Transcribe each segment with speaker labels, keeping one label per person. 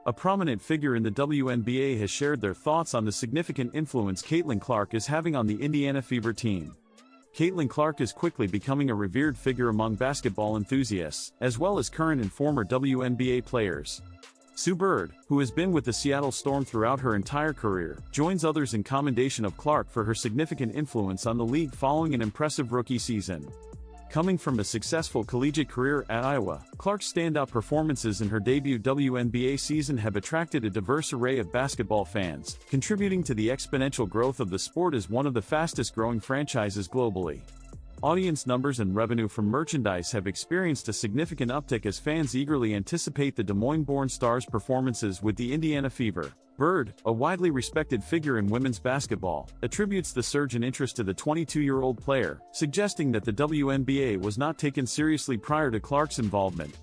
Speaker 1: A prominent figure in the WNBA has shared their thoughts on the significant influence Caitlyn Clark is having on the Indiana Fever team. Caitlyn Clark is quickly becoming a revered figure among basketball enthusiasts, as well as current and former WNBA players. Sue Bird, who has been with the Seattle Storm throughout her entire career, joins others in commendation of Clark for her significant influence on the league following an impressive rookie season. Coming from a successful collegiate career at Iowa, Clark's standout performances in her debut WNBA season have attracted a diverse array of basketball fans, contributing to the exponential growth of the sport as one of the fastest-growing franchises globally. Audience numbers and revenue from merchandise have experienced a significant uptick as fans eagerly anticipate the Des Moines-born star's performances with the Indiana Fever. Bird, a widely respected figure in women's basketball, attributes the surge in interest to the 22-year-old player, suggesting that the WNBA was not taken seriously prior to Clark's involvement.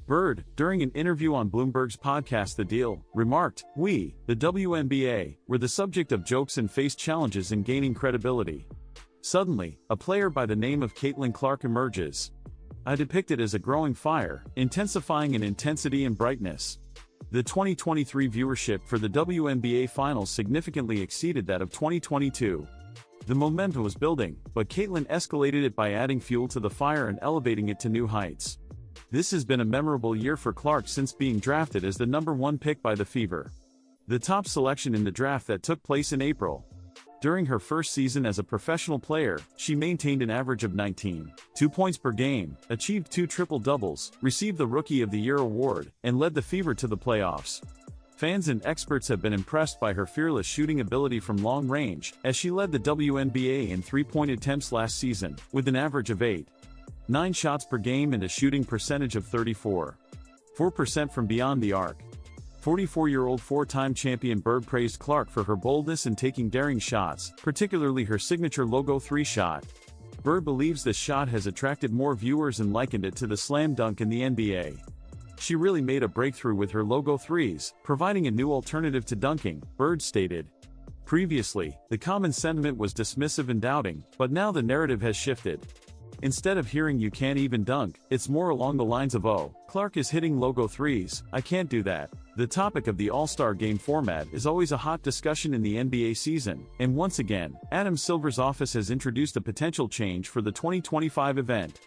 Speaker 1: Bird, during an interview on Bloomberg's podcast The Deal, remarked, "We, the WNBA, were the subject of jokes and faced challenges in gaining credibility. Suddenly, a player by the name of Caitlyn Clark emerges. I depict it as a growing fire, intensifying in intensity and brightness." The 2023 viewership for the WNBA Finals significantly exceeded that of 2022. The momentum was building, but Caitlyn escalated it by adding fuel to the fire and elevating it to new heights. This has been a memorable year for Clark since being drafted as the #1 pick by the Fever, the top selection in the draft that took place in April. During her first season as a professional player, she maintained an average of 19.2 points per game, achieved 2 triple-doubles, received the Rookie of the Year award, and led the Fever to the playoffs. Fans and experts have been impressed by her fearless shooting ability from long range, as she led the WNBA in three-point attempts last season, with an average of 8.9 shots per game and a shooting percentage of 34.4% from beyond the arc. 44-year-old four-time champion Bird praised Clark for her boldness in taking daring shots, particularly her signature logo 3 shot. Bird believes this shot has attracted more viewers and likened it to the slam dunk in the NBA. "She really made a breakthrough with her logo 3s, providing a new alternative to dunking," Bird stated. Previously, the common sentiment was dismissive and doubting, but now the narrative has shifted. Instead of hearing "you can't even dunk," it's more along the lines of "oh, Clark is hitting logo 3s, I can't do that." The topic of the All-Star Game format is always a hot discussion in the NBA season, and once again, Adam Silver's office has introduced a potential change for the 2025 event.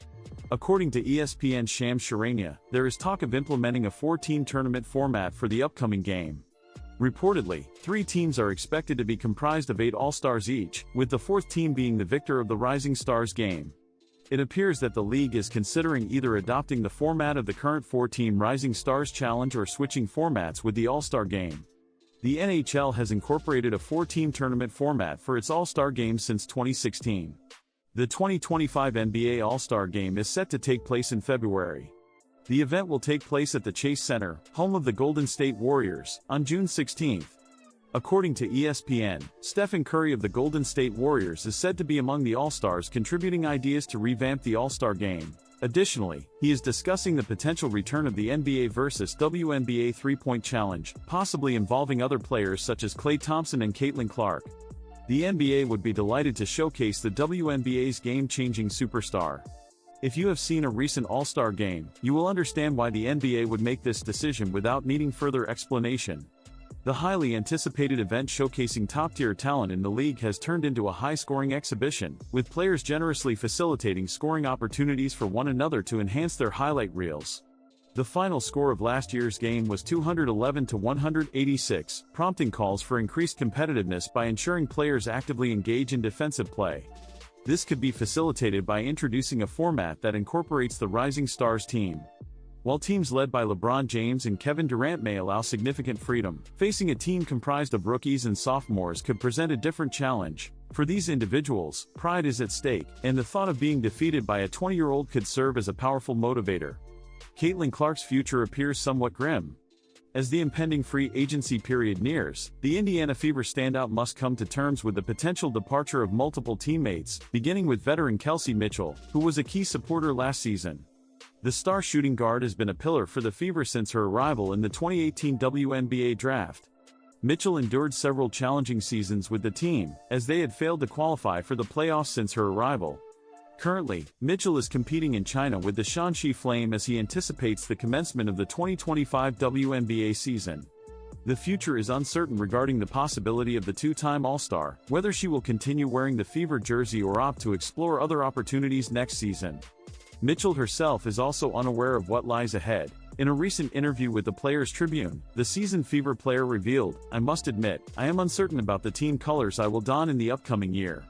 Speaker 1: According to ESPN's Shams Charania, there is talk of implementing a 4-team tournament format for the upcoming game. Reportedly, 3 teams are expected to be comprised of 8 All-Stars each, with the 4th team being the victor of the Rising Stars game. It appears that the league is considering either adopting the format of the current 4-team Rising Stars Challenge or switching formats with the All-Star Game. The NHL has incorporated a 4-team tournament format for its All-Star Games since 2016. The 2025 NBA All-Star Game is set to take place in February. The event will take place at the Chase Center, home of the Golden State Warriors, on June 16. According to ESPN, Stephen Curry of the Golden State Warriors is said to be among the All-Stars contributing ideas to revamp the All-Star Game. Additionally, he is discussing the potential return of the NBA vs. WNBA 3-point challenge, possibly involving other players such as Klay Thompson and Caitlyn Clark. The NBA would be delighted to showcase the WNBA's game-changing superstar. If you have seen a recent All-Star Game, you will understand why the NBA would make this decision without needing further explanation. The highly anticipated event showcasing top-tier talent in the league has turned into a high-scoring exhibition, with players generously facilitating scoring opportunities for one another to enhance their highlight reels. The final score of last year's game was 211-186, prompting calls for increased competitiveness by ensuring players actively engage in defensive play. This could be facilitated by introducing a format that incorporates the Rising Stars team. While teams led by LeBron James and Kevin Durant may allow significant freedom, facing a team comprised of rookies and sophomores could present a different challenge. For these individuals, pride is at stake, and the thought of being defeated by a 20-year-old could serve as a powerful motivator. Caitlyn Clark's future appears somewhat grim. As the impending free agency period nears, the Indiana Fever standout must come to terms with the potential departure of multiple teammates, beginning with veteran Kelsey Mitchell, who was a key supporter last season. The star shooting guard has been a pillar for the Fever since her arrival in the 2018 WNBA draft. Mitchell endured several challenging seasons with the team, as they had failed to qualify for the playoffs since her arrival. Currently, Mitchell is competing in China with the Shanxi Flame as he anticipates the commencement of the 2025 WNBA season. The future is uncertain regarding the possibility of the two-time All-Star, whether she will continue wearing the Fever jersey or opt to explore other opportunities next season. Mitchell herself is also unaware of what lies ahead. In a recent interview with the Players Tribune, the seasoned Fever player revealed, "I must admit, I am uncertain about the team colors I will don in the upcoming year."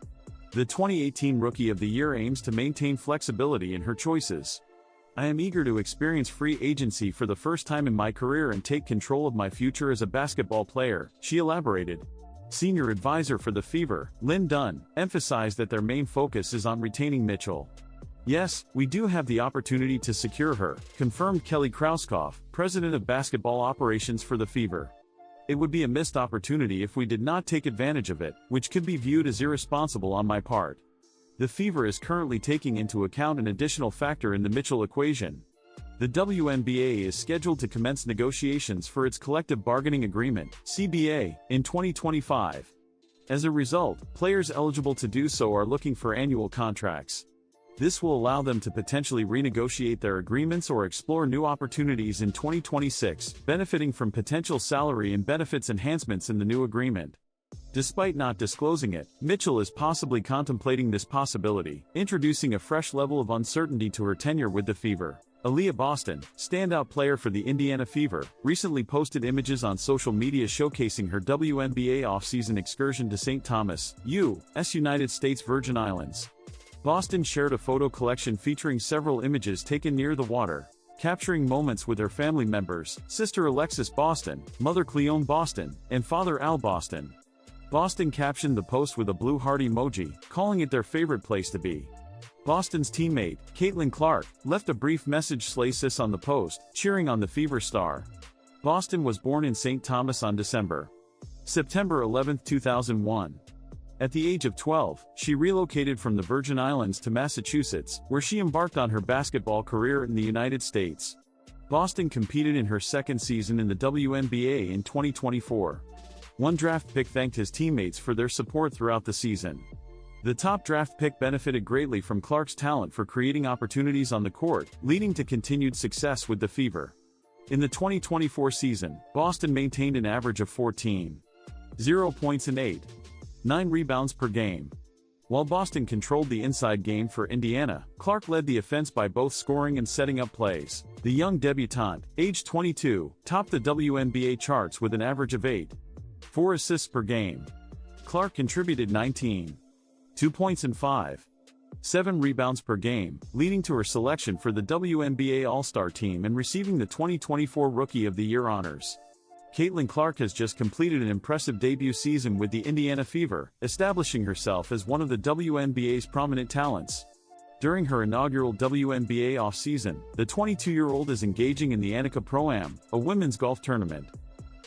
Speaker 1: The 2018 Rookie of the Year aims to maintain flexibility in her choices. "I am eager to experience free agency for the first time in my career and take control of my future as a basketball player," she elaborated. Senior advisor for the Fever, Lynn Dunn, emphasized that their main focus is on retaining Mitchell. "Yes, we do have the opportunity to secure her," confirmed Kelly Krauskopf, president of basketball operations for the Fever. "It would be a missed opportunity if we did not take advantage of it, which could be viewed as irresponsible on my part." The Fever is currently taking into account an additional factor in the Mitchell equation. The WNBA is scheduled to commence negotiations for its collective bargaining agreement, CBA, in 2025. As a result, players eligible to do so are looking for annual contracts. This will allow them to potentially renegotiate their agreements or explore new opportunities in 2026, benefiting from potential salary and benefits enhancements in the new agreement. Despite not disclosing it, Mitchell is possibly contemplating this possibility, introducing a fresh level of uncertainty to her tenure with the Fever. Aaliyah Boston, standout player for the Indiana Fever, recently posted images on social media showcasing her WNBA offseason excursion to St. Thomas, U.S. United States Virgin Islands. Boston shared a photo collection featuring several images taken near the water, capturing moments with her family members, sister Alexis Boston, mother Cleone Boston, and father Al Boston. Boston captioned the post with a blue heart emoji, calling it their favorite place to be. Boston's teammate, Caitlyn Clark, left a brief message sis on the post, cheering on the Fever star. Boston was born in St. Thomas on September 11, 2001. At the age of 12, she relocated from the Virgin Islands to Massachusetts, where she embarked on her basketball career in the United States. Boston competed in her second season in the WNBA in 2024. One draft pick thanked his teammates for their support throughout the season. The top draft pick benefited greatly from Clark's talent for creating opportunities on the court, leading to continued success with the Fever. In the 2024 season, Boston maintained an average of 14.0 points and 8.9 rebounds per game. While Boston controlled the inside game for Indiana, Clark led the offense by both scoring and setting up plays. The young debutante, aged 22, topped the WNBA charts with an average of 8.4 assists per game. Clark contributed 19.2 points and 5.7 rebounds per game, leading to her selection for the WNBA All-Star team and receiving the 2024 Rookie of the Year honors. Caitlyn Clark has just completed an impressive debut season with the Indiana Fever, establishing herself as one of the WNBA's prominent talents. During her inaugural WNBA offseason, the 22-year-old is engaging in the Annika Pro-Am, a women's golf tournament.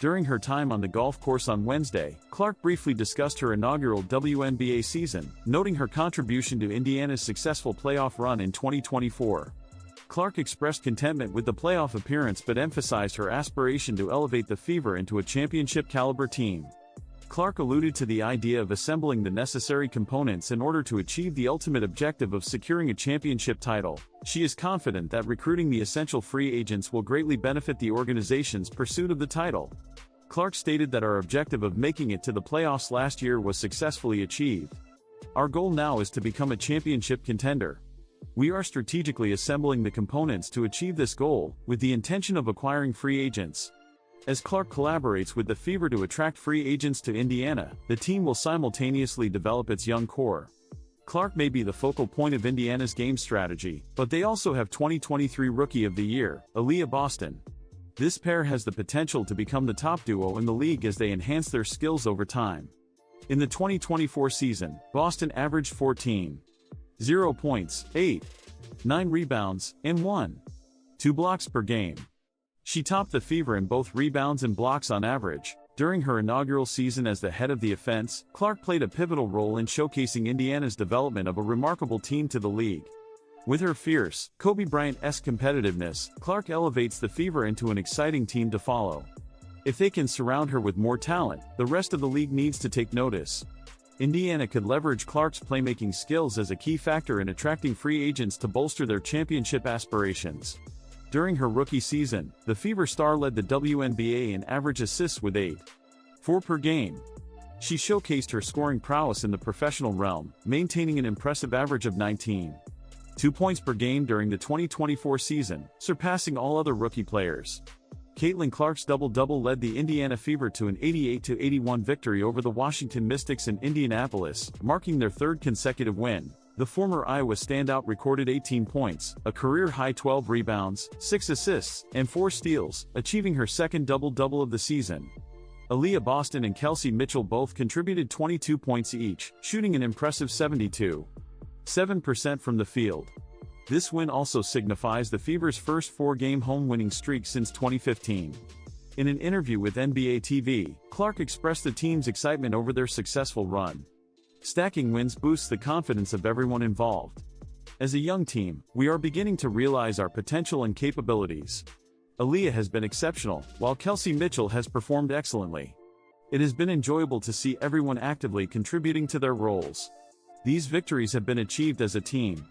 Speaker 1: During her time on the golf course on Wednesday, Clark briefly discussed her inaugural WNBA season, noting her contribution to Indiana's successful playoff run in 2024. Clark expressed contentment with the playoff appearance but emphasized her aspiration to elevate the Fever into a championship-caliber team. Clark alluded to the idea of assembling the necessary components in order to achieve the ultimate objective of securing a championship title. She is confident that recruiting the essential free agents will greatly benefit the organization's pursuit of the title. Clark stated that our objective of making it to the playoffs last year was successfully achieved. Our goal now is to become a championship contender. We are strategically assembling the components to achieve this goal, with the intention of acquiring free agents. As Clark collaborates with the Fever to attract free agents to Indiana, the team will simultaneously develop its young core. Clark may be the focal point of Indiana's game strategy, but they also have 2023 Rookie of the Year, Aaliyah Boston. This pair has the potential to become the top duo in the league as they enhance their skills over time. In the 2024 season, Boston averaged 14.0 points, 8.9 rebounds, and 1.2 blocks per game. She topped the Fever in both rebounds and blocks on average. During her inaugural season as the head of the offense, Clark played a pivotal role in showcasing Indiana's development of a remarkable team to the league. With her fierce, Kobe Bryant-esque competitiveness, Clark elevates the Fever into an exciting team to follow. If they can surround her with more talent, the rest of the league needs to take notice. Indiana could leverage Clark's playmaking skills as a key factor in attracting free agents to bolster their championship aspirations. During her rookie season, the Fever star led the WNBA in average assists with 8.4 per game. She showcased her scoring prowess in the professional realm, maintaining an impressive average of 19.2 points per game during the 2024 season, surpassing all other rookie players. Caitlyn Clark's double-double led the Indiana Fever to an 88-81 victory over the Washington Mystics in Indianapolis, marking their third consecutive win. The former Iowa standout recorded 18 points, a career-high 12 rebounds, 6 assists, and 4 steals, achieving her second double-double of the season. Aliyah Boston and Kelsey Mitchell both contributed 22 points each, shooting an impressive 72.7% from the field. This win also signifies the Fever's first 4-game home-winning streak since 2015. In an interview with NBA TV, Clark expressed the team's excitement over their successful run. Stacking wins boosts the confidence of everyone involved. As a young team, we are beginning to realize our potential and capabilities. Aliyah has been exceptional, while Kelsey Mitchell has performed excellently. It has been enjoyable to see everyone actively contributing to their roles. These victories have been achieved as a team.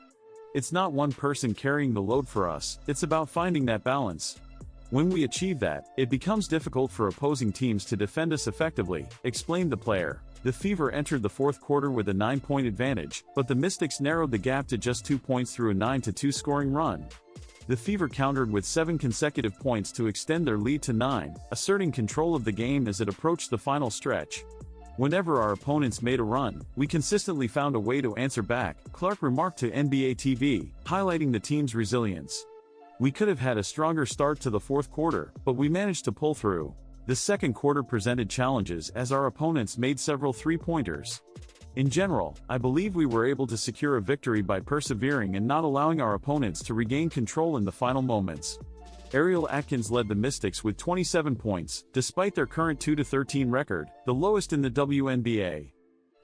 Speaker 1: It's not one person carrying the load for us, it's about finding that balance. When we achieve that, it becomes difficult for opposing teams to defend us effectively, explained the player. The Fever entered the fourth quarter with a 9-point advantage, but the Mystics narrowed the gap to just 2 points through a 9-2 scoring run. The Fever countered with 7 consecutive points to extend their lead to 9, asserting control of the game as it approached the final stretch. Whenever our opponents made a run, we consistently found a way to answer back, Clark remarked to NBA TV, highlighting the team's resilience. We could have had a stronger start to the fourth quarter, but we managed to pull through. The second quarter presented challenges as our opponents made several three-pointers. In general, I believe we were able to secure a victory by persevering and not allowing our opponents to regain control in the final moments. Ariel Atkins led the Mystics with 27 points, despite their current 2-13 record, the lowest in the WNBA.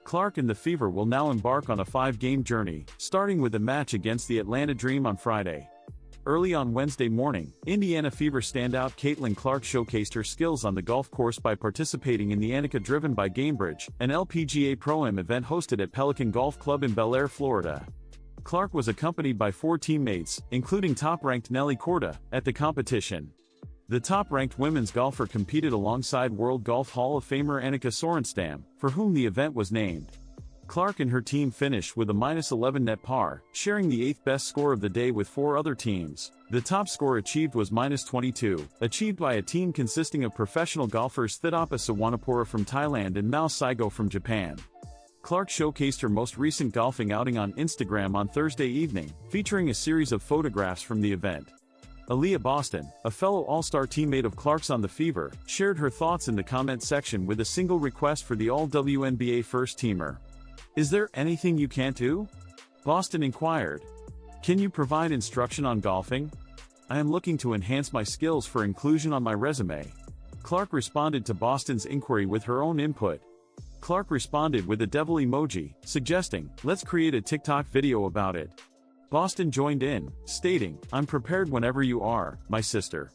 Speaker 1: Clark and the Fever will now embark on a 5-game journey, starting with a match against the Atlanta Dream on Friday. Early on Wednesday morning, Indiana Fever standout Caitlyn Clark showcased her skills on the golf course by participating in the Annika Driven by Gamebridge, an LPGA Pro-Am event hosted at Pelican Golf Club in Bel Air, Florida. Clark was accompanied by 4 teammates, including top-ranked Nelly Korda, at the competition. The top-ranked women's golfer competed alongside World Golf Hall of Famer Annika Sorenstam, for whom the event was named. Clark and her team finished with a -11 net par, sharing the 8th best score of the day with 4 other teams. The top score achieved was -22, achieved by a team consisting of professional golfers Thidapa Sawanapura from Thailand and Mao Saigo from Japan. Clark showcased her most recent golfing outing on Instagram on Thursday evening, featuring a series of photographs from the event. Aliyah Boston, a fellow All-Star teammate of Clark's on the Fever, shared her thoughts in the comment section with a single request for the All-WNBA first-teamer. "Is there anything you can't do?" Boston inquired. "Can you provide instruction on golfing? I am looking to enhance my skills for inclusion on my resume." Clark responded to Boston's inquiry with her own input. Clark responded with a devil emoji, suggesting, "Let's create a TikTok video about it." Boston joined in, stating, "I'm prepared whenever you are, my sister."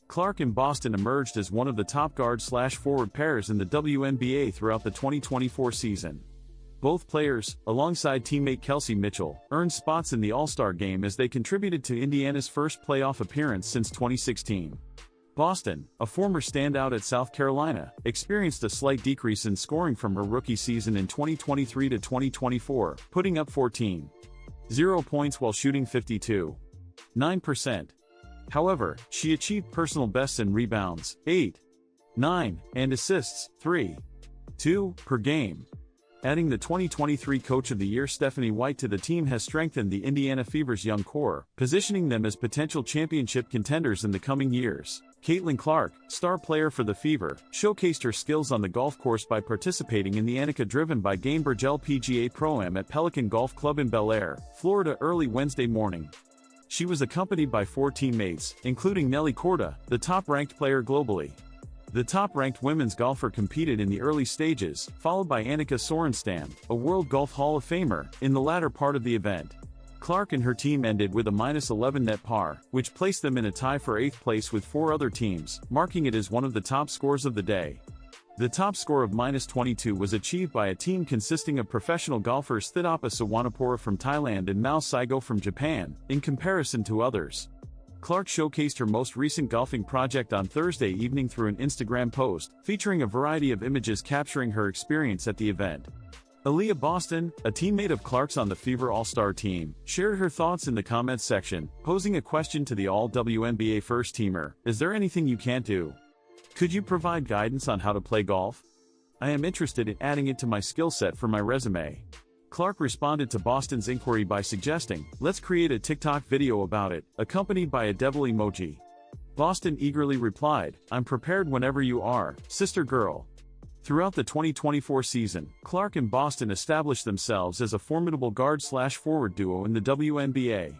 Speaker 1: Clark and Boston emerged as one of the top guard/forward pairs in the WNBA throughout the 2024 season. Both players, alongside teammate Kelsey Mitchell, earned spots in the All-Star game as they contributed to Indiana's first playoff appearance since 2016. Boston, a former standout at South Carolina, experienced a slight decrease in scoring from her rookie season in 2023 to 2024, putting up 14.0 points while shooting 52.9%. However, she achieved personal bests in rebounds, 8.9, and assists, 3.2, per game. Adding the 2023 Coach of the Year Stephanie White to the team has strengthened the Indiana Fever's young core, positioning them as potential championship contenders in the coming years. Caitlyn Clark, star player for the Fever, showcased her skills on the golf course by participating in the Annika Driven by Gamebridge LPGA Pro-Am at Pelican Golf Club in Bel Air, Florida early Wednesday morning. She was accompanied by 4 teammates, including Nelly Korda, the top-ranked player globally. The top-ranked women's golfer competed in the early stages, followed by Annika Sorenstam, a World Golf Hall of Famer, in the latter part of the event. Clark and her team ended with a -11 net par, which placed them in a tie for 8th place with 4 other teams, marking it as one of the top scores of the day. The top score of -22 was achieved by a team consisting of professional golfers Thidapa Sawanapura from Thailand and Mao Saigo from Japan, in comparison to others. Clark showcased her most recent golfing project on Thursday evening through an Instagram post, featuring a variety of images capturing her experience at the event. Aaliyah Boston, a teammate of Clark's on the Fever All-Star team, shared her thoughts in the comments section, posing a question to the All-WNBA first-teamer: "Is there anything you can't do? Could you provide guidance on how to play golf? I am interested in adding it to my skill set for my resume." Clark responded to Boston's inquiry by suggesting, "Let's create a TikTok video about it," accompanied by a devil emoji. Boston eagerly replied, "I'm prepared whenever you are, sister girl." Throughout the 2024 season, Clark and Boston established themselves as a formidable guard/forward duo in the WNBA.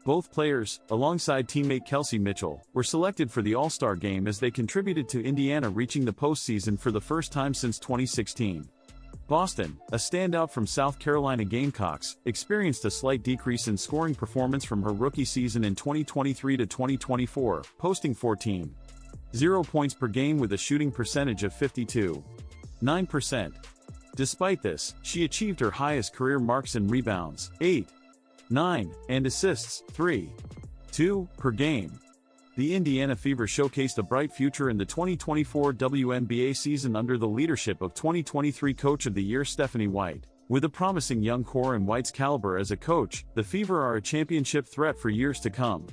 Speaker 1: Both players, alongside teammate Kelsey Mitchell, were selected for the All-Star game as they contributed to Indiana reaching the postseason for the first time since 2016. Boston, a standout from South Carolina Gamecocks, experienced a slight decrease in scoring performance from her rookie season in 2023 to 2024, posting 14.0 points per game with a shooting percentage of 52.9%. Despite this, she achieved her highest career marks in rebounds, 8.9, and assists, 3.2, per game. The Indiana Fever showcased a bright future in the 2024 WNBA season under the leadership of 2023 Coach of the Year Stephanie White. With a promising young core and White's caliber as a coach, the Fever are a championship threat for years to come.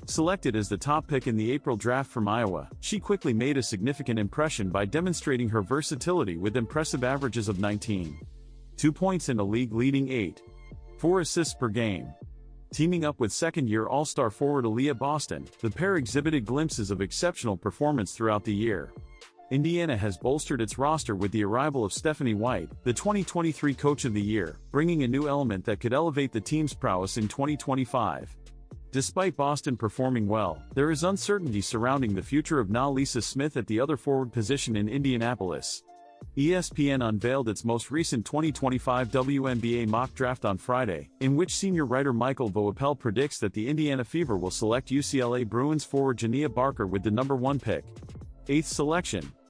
Speaker 1: Selected as the top pick in the April draft from Iowa, she quickly made a significant impression by demonstrating her versatility with impressive averages of 19.2 points and a league-leading 8.4 assists per game. Teaming up with second-year All-Star forward Aaliyah Boston, the pair exhibited glimpses of exceptional performance throughout the year. Indiana has bolstered its roster with the arrival of Stephanie White, the 2023 Coach of the Year, bringing a new element that could elevate the team's prowess in 2025. Despite Boston performing well, there is uncertainty surrounding the future of Aaliyah Smith at the other forward position in Indianapolis. ESPN unveiled its most recent 2025 WNBA mock draft on Friday, in which senior writer Michael Voepel predicts that the Indiana Fever will select UCLA Bruins forward Jania Barker with the number 1 pick. 8th selection.